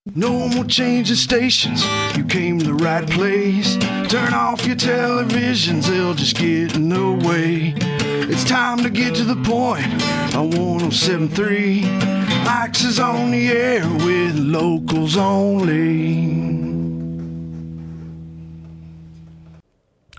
No more changing stations, you came to the right place. Turn off your televisions, they'll just get in the way. It's time to get to the point on 107.3. Max is on the air with locals only.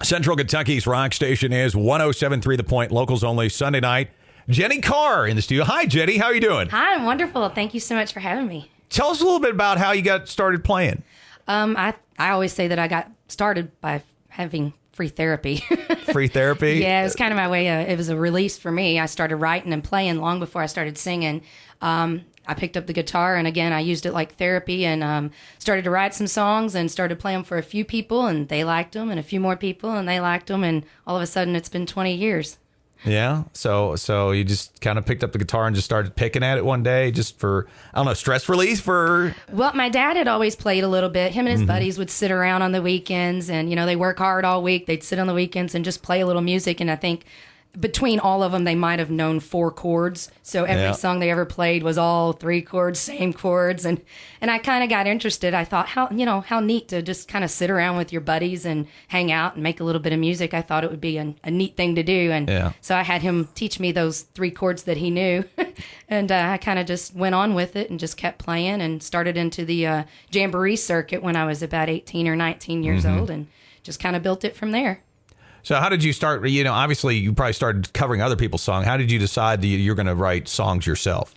Central Kentucky's rock station is 107.3 The Point, locals only, Sunday night. Jeni Carr in the studio. Hi, Jeni. How are you doing? Hi, I'm wonderful. Thank you so much for having me. Tell us a little bit about how you got started playing. I always say that I got started by having free therapy. Free therapy? Yeah, it was kind of my way. It was a release for me. I started writing and playing long before I started singing. I picked up the guitar, and again, I used it like therapy, and started to write some songs and started playing them for a few people, and they liked them, and a few more people, and they liked them, and all of a sudden, it's been 20 years. Yeah, so you just kind of picked up the guitar and just started picking at it one day, just for, I don't know, stress release for... Well, my dad had always played a little bit. Him and his buddies would sit around on the weekends, and, you know, they work hard all week. They'd sit on the weekends and just play a little music, and I think between all of them, they might have known 4 chords. So every song they ever played was all 3 chords, same chords. And I kind of got interested. I thought, how neat to just kind of sit around with your buddies and hang out and make a little bit of music. I thought it would be a neat thing to do. And so I had him teach me those 3 chords that he knew. And I kind of just went on with it and just kept playing and started into the jamboree circuit when I was about 18 or 19 years old, and just kind of built it from there. So how did you start? You know, obviously you probably started covering other people's songs. How did you decide that you're going to write songs yourself?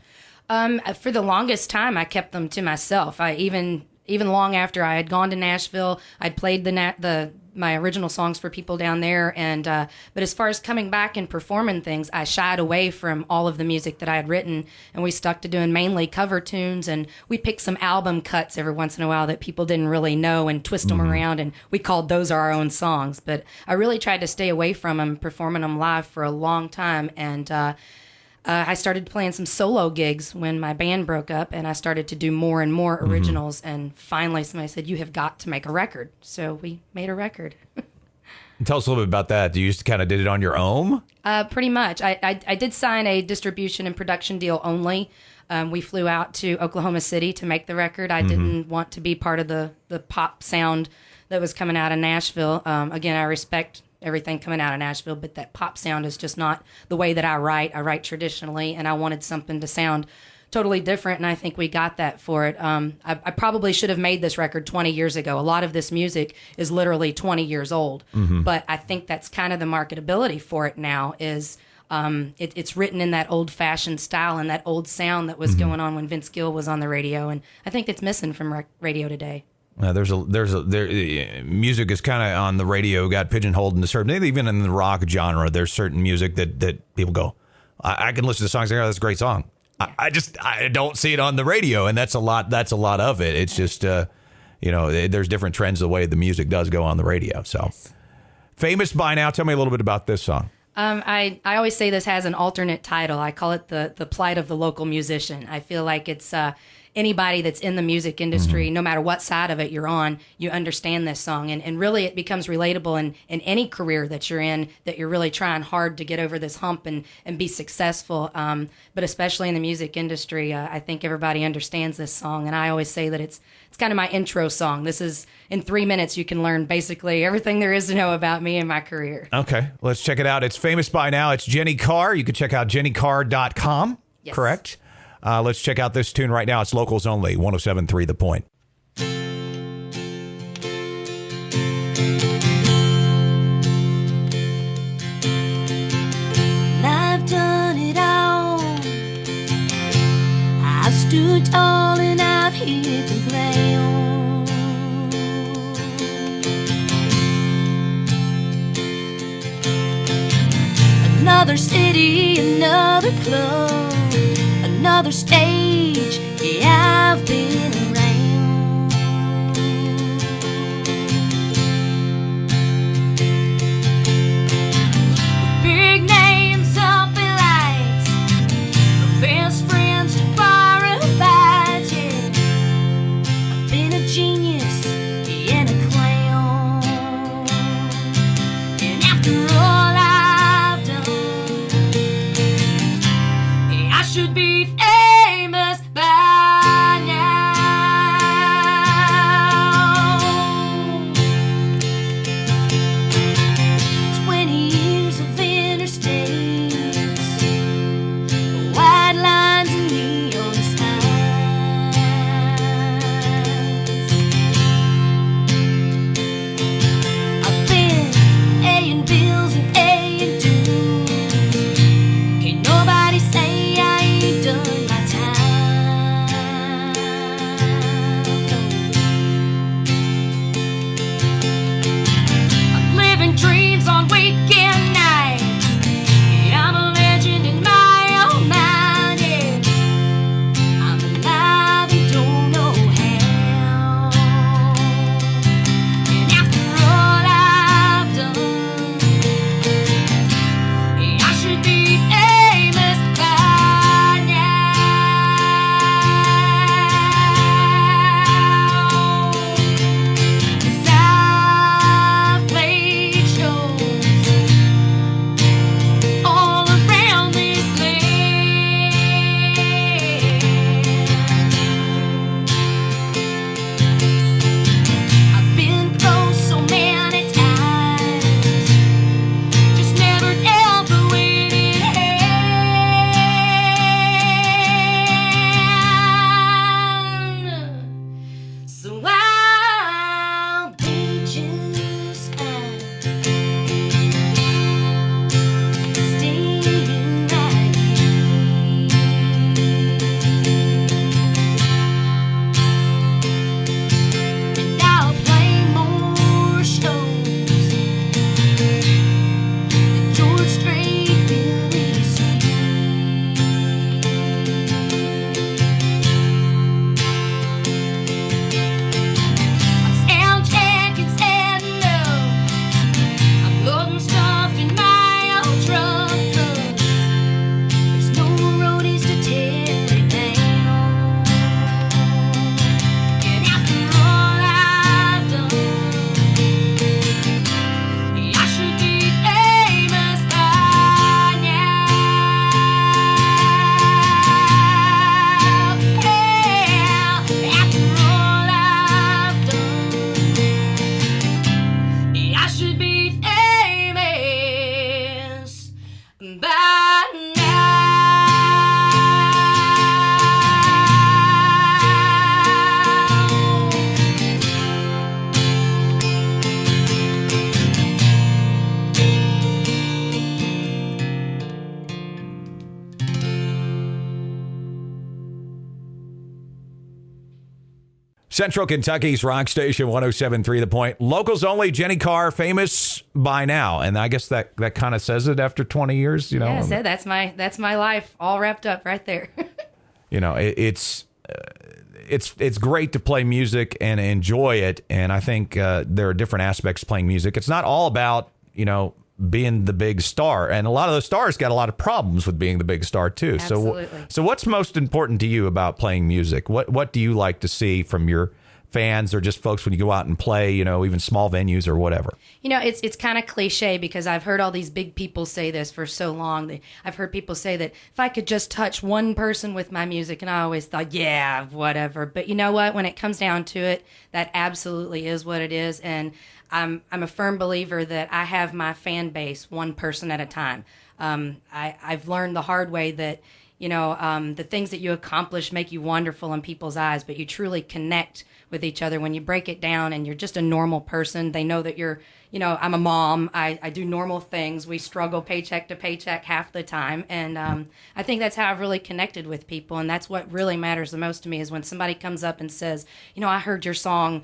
For the longest time, I kept them to myself. I even long after I had gone to Nashville, I'd played my original songs for people down there. And but as far as coming back and performing things, I shied away from all of the music that I had written, and we stuck to doing mainly cover tunes. And we picked some album cuts every once in a while that people didn't really know and twist them around, and we called those our own songs. But I really tried to stay away from them, performing them live for a long time. And I started playing some solo gigs when my band broke up, and I started to do more and more originals. And finally, somebody said, "You have got to make a record." So we made a record. Tell us a little bit about that. You just kind of did it on your own? Pretty much. I did sign a distribution and production deal only. We flew out to Oklahoma City to make the record. I didn't want to be part of the pop sound that was coming out of Nashville. Again, I respect everything coming out of Nashville, but that pop sound is just not the way that I write. I write traditionally, and I wanted something to sound totally different, and I think we got that for it. I probably should have made this record 20 years ago. A lot of this music is literally 20 years old, but I think that's kind of the marketability for it now is it's written in that old-fashioned style and that old sound that was going on when Vince Gill was on the radio, and I think it's missing from radio today. Music is kind of on the radio, got pigeonholed into certain, even in the rock genre, there's certain music that people go, I can listen to songs and go, that's a great song. Yeah. I don't see it on the radio, and that's a lot of it. It's just, there's different trends the way the music does go on the radio. So yes. Famous by Now, tell me a little bit about this song. I always say this has an alternate title. I call it the plight of the local musician. I feel like it's anybody that's in the music industry, no matter what side of it you're on, you understand this song. And really it becomes relatable in any career that you're in, that you're really trying hard to get over this hump and be successful. But especially in the music industry, I think everybody understands this song. And I always say that it's kind of my intro song. This is, in 3 minutes, you can learn basically everything there is to know about me and my career. Okay, let's check it out. It's Famous by Now. It's Jeni Carr. You can check out jenicarr.com, yes. Correct? Let's check out this tune right now. It's locals only, 107.3 The Point. I've done it all. I've stood tall and I've hit the ground. Another city, another club, another stage, yeah, I've been around. With big names up in lights, from best friends to bar and fights, yeah. I've been a genius and a clown, and after all I've done, I should be famous by now. So I'll be just fine, staying right here. And I'll play more shows than George Strait really sweet. Sound check is adding up. I'm loading stuff in my old truck. There's no roadies to tear it down. And after all I've done, I should be famous by now. Yeah, after all I've done, I should be famous by Central Kentucky's rock station 107.3 The Point. Locals only, Jeni Carr, famous by now. And I guess that kind of says it after 20 years, you know. Yeah, so that's my life all wrapped up right there. You know, it's great to play music and enjoy it. And I think there are different aspects to playing music. It's not all about, you know, being the big star. And a lot of those stars got a lot of problems with being the big star too. Absolutely. So what's most important to you about playing music? What do you like to see from your fans or just folks when you go out and play, you know, even small venues or whatever? You know, it's kind of cliche because I've heard all these big people say this for so long. I've heard people say that if I could just touch one person with my music, and I always thought, yeah, whatever. But you know what? When it comes down to it, that absolutely is what it is. And I'm a firm believer that I have my fan base one person at a time. I've learned the hard way that, you know, the things that you accomplish make you wonderful in people's eyes, but you truly connect with each other when you break it down and you're just a normal person. They know that you're, you know, I'm a mom. I do normal things. We struggle paycheck to paycheck half the time. And I think that's how I've really connected with people. And that's what really matters the most to me is when somebody comes up and says, you know, I heard your song,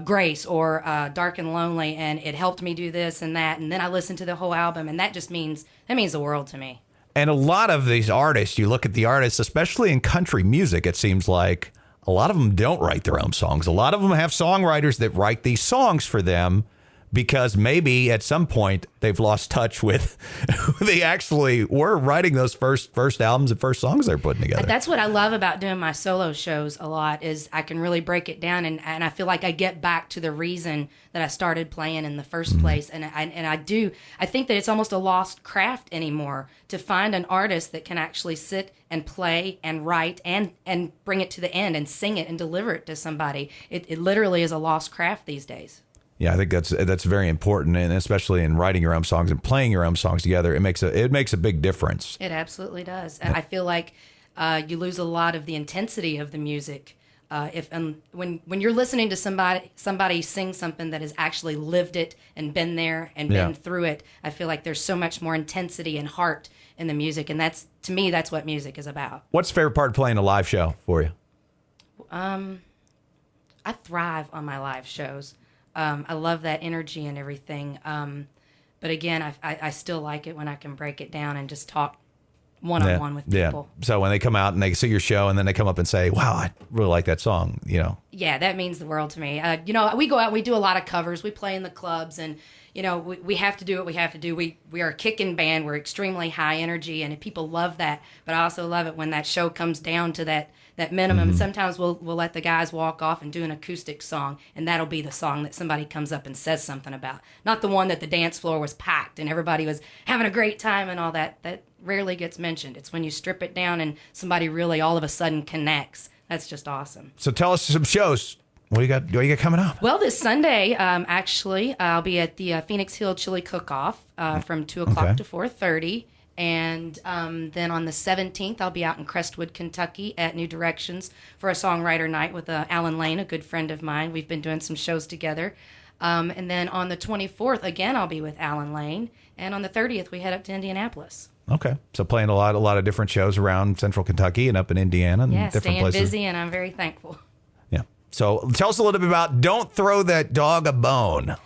Grace or Dark and Lonely, and it helped me do this and that. And then I listened to the whole album, and that means the world to me. And a lot of these artists, you look at the artists, especially in country music, it seems like a lot of them don't write their own songs. A lot of them have songwriters that write these songs for them because maybe at some point they've lost touch with who they actually were writing those first albums and first songs they're putting together. That's what I love about doing my solo shows a lot is I can really break it down and I feel like I get back to the reason that I started playing in the first place. And I think that it's almost a lost craft anymore to find an artist that can actually sit and play and write and bring it to the end and sing it and deliver it to somebody. It literally is a lost craft these days. Yeah, I think that's very important, and especially in writing your own songs and playing your own songs together, it makes a big difference. It absolutely does. I feel like you lose a lot of the intensity of the music when you're listening to somebody sing something that has actually lived it and been there and been through it. I feel like there's so much more intensity and heart in the music, and that's what music is about. What's the favorite part of playing a live show for you? I thrive on my live shows. I love that energy and everything. But again, I still like it when I can break it down and just talk one-on-one with people. Yeah. So when they come out and they see your show and then they come up and say, wow, I really like that song, you know. Yeah, that means the world to me. You know, we go out, we do a lot of covers. We play in the clubs and, you know, we have to do what we have to do. We are a kicking band. We're extremely high energy and people love that. But I also love it when that show comes down to that minimum. Mm-hmm. Sometimes we'll let the guys walk off and do an acoustic song, and that'll be the song that somebody comes up and says something about. Not the one that the dance floor was packed and everybody was having a great time and all that. That rarely gets mentioned. It's when you strip it down and somebody really all of a sudden connects. That's just awesome. So tell us some shows. What do you got coming up? Well, this Sunday, actually, I'll be at the Phoenix Hill Chili Cook-Off from 2 o'clock to 4:30. And then on the 17th, I'll be out in Crestwood, Kentucky at New Directions for a songwriter night with Alan Lane, a good friend of mine. We've been doing some shows together. And then on the 24th, again, I'll be with Alan Lane. And on the 30th, we head up to Indianapolis. Okay. So playing a lot of different shows around central Kentucky and up in Indiana and different staying places. busy, and I'm very thankful. Yeah. So tell us a little bit about Don't Throw That Dog a Bone.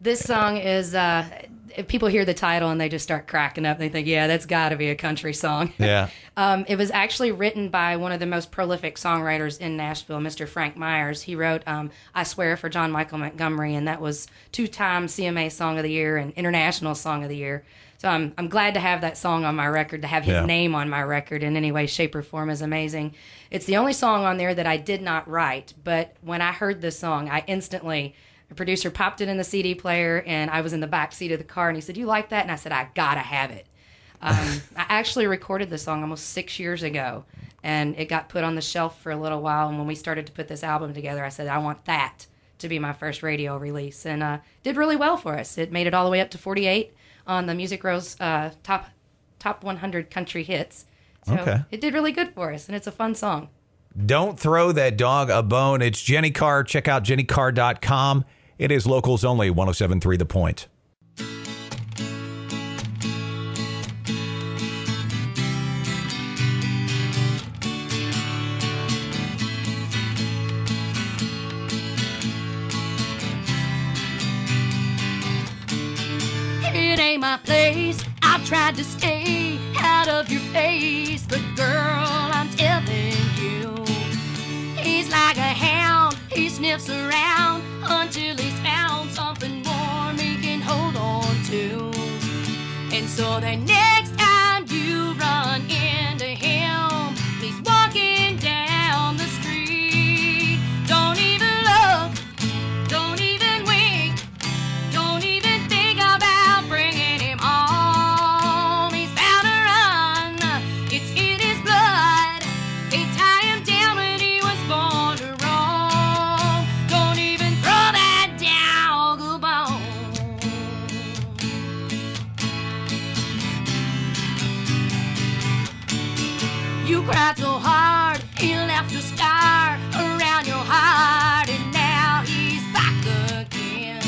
This song is, if people hear the title and they just start cracking up, they think, yeah, that's got to be a country song. Yeah. It was actually written by one of the most prolific songwriters in Nashville, Mr. Frank Myers. He wrote I Swear for John Michael Montgomery, and that was 2-time CMA Song of the Year and International Song of the Year. So I'm glad to have that song on my record. To have his name on my record in any way, shape, or form is amazing. It's the only song on there that I did not write, but when I heard this song, I instantly... The producer popped it in the CD player, and I was in the back seat of the car, and he said, "You like that?" And I said, "I gotta have it." I actually recorded the song almost 6 years ago, and it got put on the shelf for a little while. And when we started to put this album together, I said, "I want that to be my first radio release," and did really well for us. It made it all the way up to 48 on the Music Row's top 100 country hits. So It did really good for us, and it's a fun song. Don't Throw That Dog a Bone. It's Jeni Carr. Check out JeniCarr.com. It is locals only, 107.3 The Point. It ain't my place. I've tried to stay out of your face, but girl, I'm telling you, he's like a hound. He sniffs around until he's found something warm he can hold on to. And so the next time you run into him, he's walking down the street. Don't even look, don't even wink, don't even think about bringing him home. He's bound to run, it's in his blood. They tie him down when he was born to roam. Don't even throw that dog a bone. You cried so hard, he left a scar around your heart, and now he's back again.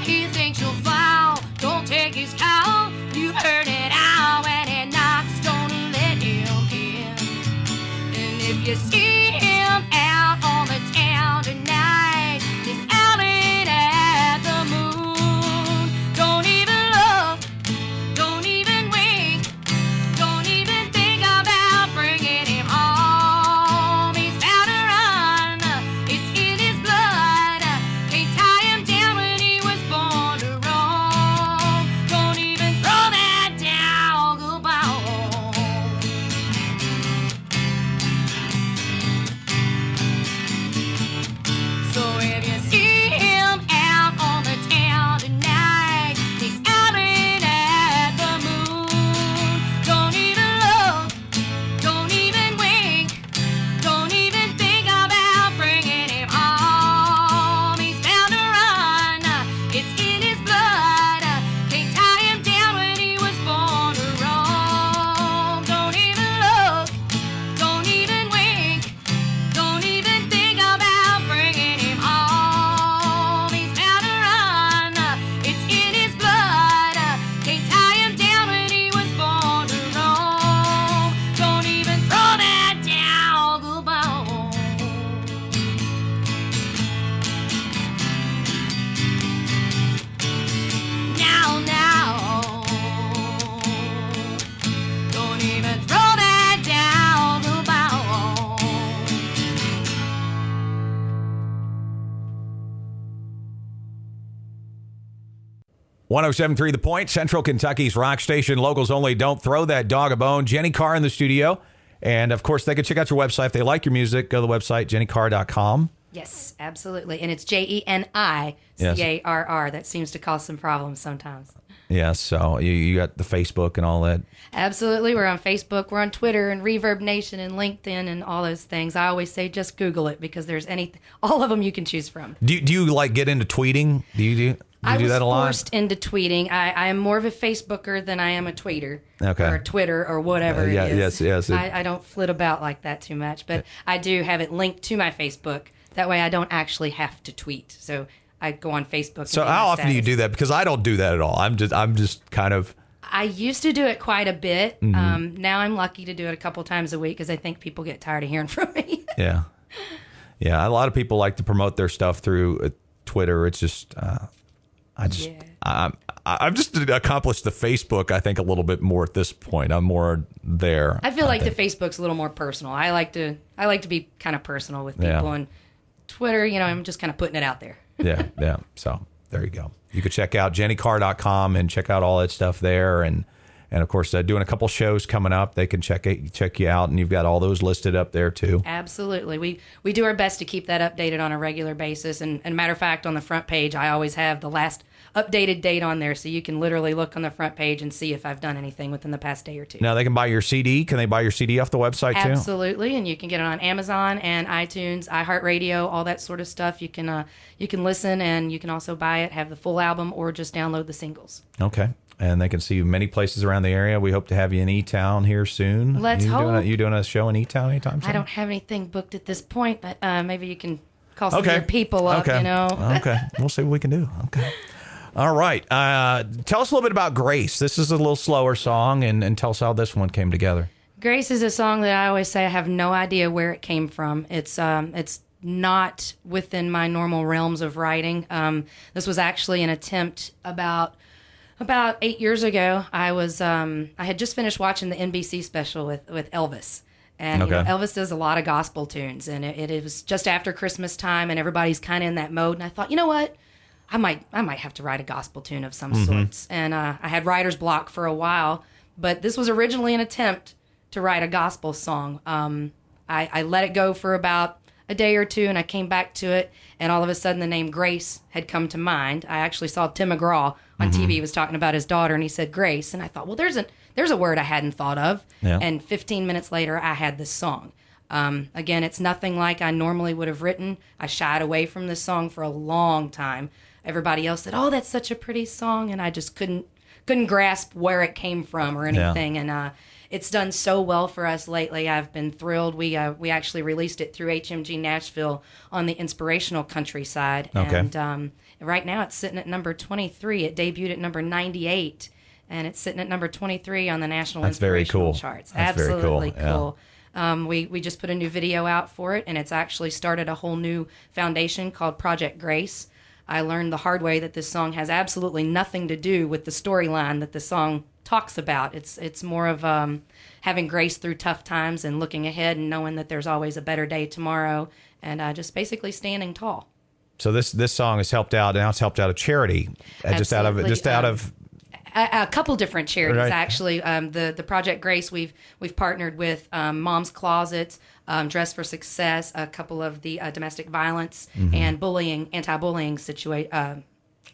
He thinks you'll fall, don't take his call. You've heard it all when he knocks, don't let him in. And if you see him out on the town tonight, he's howling at the moon. Don't even look, don't even wink, don't even think about bringing him home. He's bound to run, it's in his blood. They tie him down when he was born to roam. Don't even throw that dog a bone. So if you see him out on the town tonight, he's howling at the moon. Don't even look, don't even wink, don't even think about bringing him home. He's bound to run, it's in his blood. They tie him down when he was born to roam. Don't even look, don't even wink, don't even think about bringing him home. He's bound to run, it's in his blood. They tie him down when he was born to roam. Don't even throw that dog a bone. Now, don't even throw that dog a bone. 107.3 The Point, Central Kentucky's rock station. Locals only. Don't Throw That Dog a Bone. Jeni Carr in the studio. And, of course, they can check out your website. If they like your music, go to the website, JeniCarr.com. Yes, absolutely. And it's JeniCarr. That seems to cause some problems sometimes. Yes, so you got the Facebook and all that. Absolutely. We're on Facebook, we're on Twitter and Reverb Nation and LinkedIn and all those things. I always say just Google it because there's all of them you can choose from. Do you like get into tweeting? Do you I do was that a lot? forced into tweeting. I am more of a Facebooker than I am a tweeter. Okay. Or Twitter or whatever yeah, it is. yes. I don't flit about like that too much, but I do have it linked to my Facebook. That way I don't actually have to tweet. So I go on Facebook. So how often do you do that? Because I don't do that at all. I'm just kind of. I used to do it quite a bit. Mm-hmm. Now I'm lucky to do it a couple times a week because I think people get tired of hearing from me. Yeah. A lot of people like to promote their stuff through Twitter. It's just. I've just accomplished the Facebook, I think, a little bit more at this point. I'm more there. I feel like the Facebook's a little more personal. I like to be kind of personal with people, and Twitter, I'm just kind of putting it out there. yeah. So there you go. You could check out JeniCarr.com and check out all that stuff there, and of course doing a couple shows coming up. They can check you out, and you've got all those listed up there too. Absolutely, we do our best to keep that updated on a regular basis. And matter of fact, on the front page, I always have the last updated date on there, so you can literally look on the front page and see if I've done anything within the past day or two. Now they can buy your CD. Can they buy your CD off the website too? Absolutely, and you can get it on Amazon and iTunes, iHeartRadio, all that sort of stuff. You can listen, and you can also buy it, have the full album, or just download the singles. Okay. And they can see you many places around the area. We hope to have you in E-Town here soon. Let's hope. You doing a show in E-Town anytime soon? I don't have anything booked at this point, but maybe you can call some of your people up, Okay. We'll see what we can do. Okay. All right. Tell us a little bit about Grace. This is a little slower song, and tell us how this one came together. Grace is a song that I always say I have no idea where it came from. It's not within my normal realms of writing. This was actually an attempt about 8 years ago. I had just finished watching the NBC special with Elvis. And Elvis does a lot of gospel tunes, and it was just after Christmas time, and everybody's kind of in that mode. And I thought, you know what? I might have to write a gospel tune of some sorts. And I had writer's block for a while, but this was originally an attempt to write a gospel song. I let it go for about a day or two, and I came back to it, and all of a sudden the name Grace had come to mind. I actually saw Tim McGraw on TV. He was talking about his daughter, and he said Grace, and I thought, well, there's a word I hadn't thought of. Yeah. And 15 minutes later, I had this song. Again, it's nothing like I normally would have written. I shied away from this song for a long time. Everybody else said, oh, that's such a pretty song, and I just couldn't grasp where it came from or anything. And it's done so well for us lately. I've been thrilled. We actually released it through HMG Nashville on the inspirational country side. Okay. And right now it's sitting at number 23. It debuted at number 98, and it's sitting at number 23 on the national inspirational charts. That's absolutely very cool. We just put a new video out for it, and it's actually started a whole new foundation called Project Grace. I learned the hard way that this song has absolutely nothing to do with the storyline that the song talks about. It's more of having grace through tough times and looking ahead and knowing that there's always a better day tomorrow, and just basically standing tall. So this song has helped out. Now it's helped out a charity, just out of a couple different charities, right. Actually. The Project Grace, we've partnered with Mom's Closet, Dress for Success, a couple of the domestic violence and anti-bullying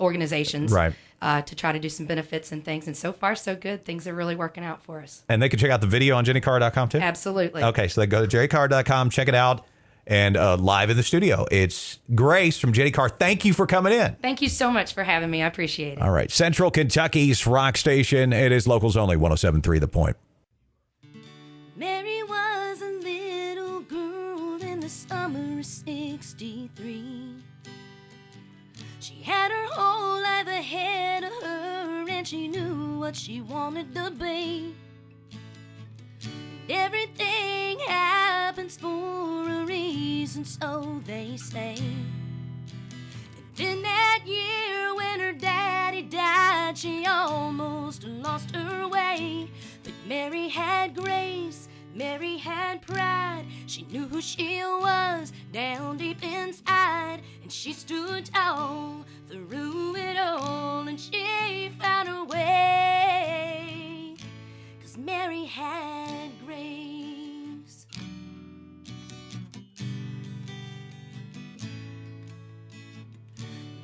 organizations, right. To try to do some benefits and things. And so far, so good. Things are really working out for us. And they can check out the video on JeniCarr.com too? Absolutely. Okay, so they go to JeniCarr.com, check it out, and live in the studio. It's Grace from Jeni Carr. Thank you for coming in. Thank you so much for having me. I appreciate it. All right. Central Kentucky's rock station. It is locals only, 107.3 The Point. Mary was a little girl in the summer of 63. She had her whole life ahead of her, and she knew what she wanted to be. Everything happens for a reason, so they say. And in that year when her daddy died, she almost lost her way. But Mary had grace, Mary had pride. She knew who she was down deep inside, and she stood tall through it all, and she found her way. 'Cause Mary had grace.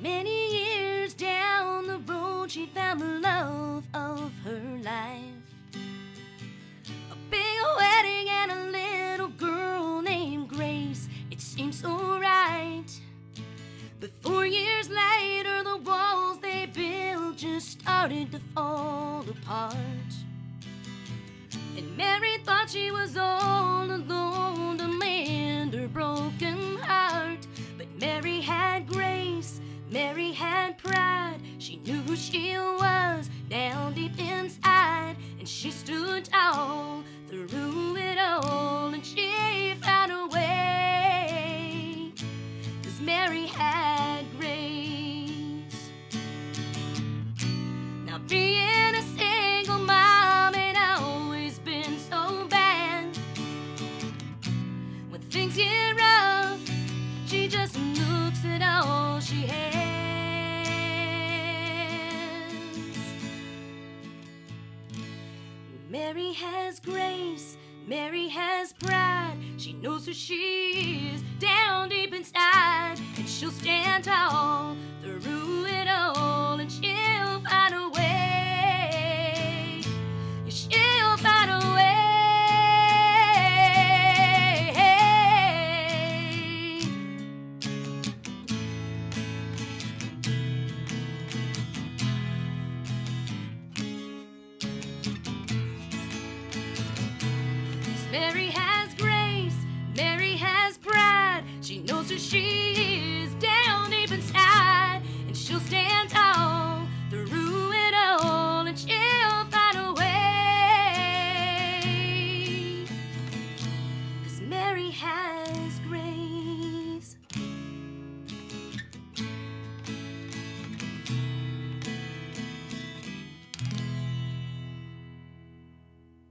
Many years down the road, she found the love of her life. A big wedding and a little girl named Grace. It seemed so right. But 4 years later, the walls, they started to fall apart. And Mary thought she was all alone to mend her broken heart. But Mary had grace, Mary had pride. She knew who she was down deep inside. And she stood tall through it all. And she found a way, 'cause Mary had grace. Now being a single mom ain't always been so bad. When things get rough, she just looks at all she has. Mary has grace, Mary has pride. She knows who she is down deep inside. And she'll stand tall through it all. And she'll find a way. She'll find a way. Mary has grace, Mary has pride. She knows who she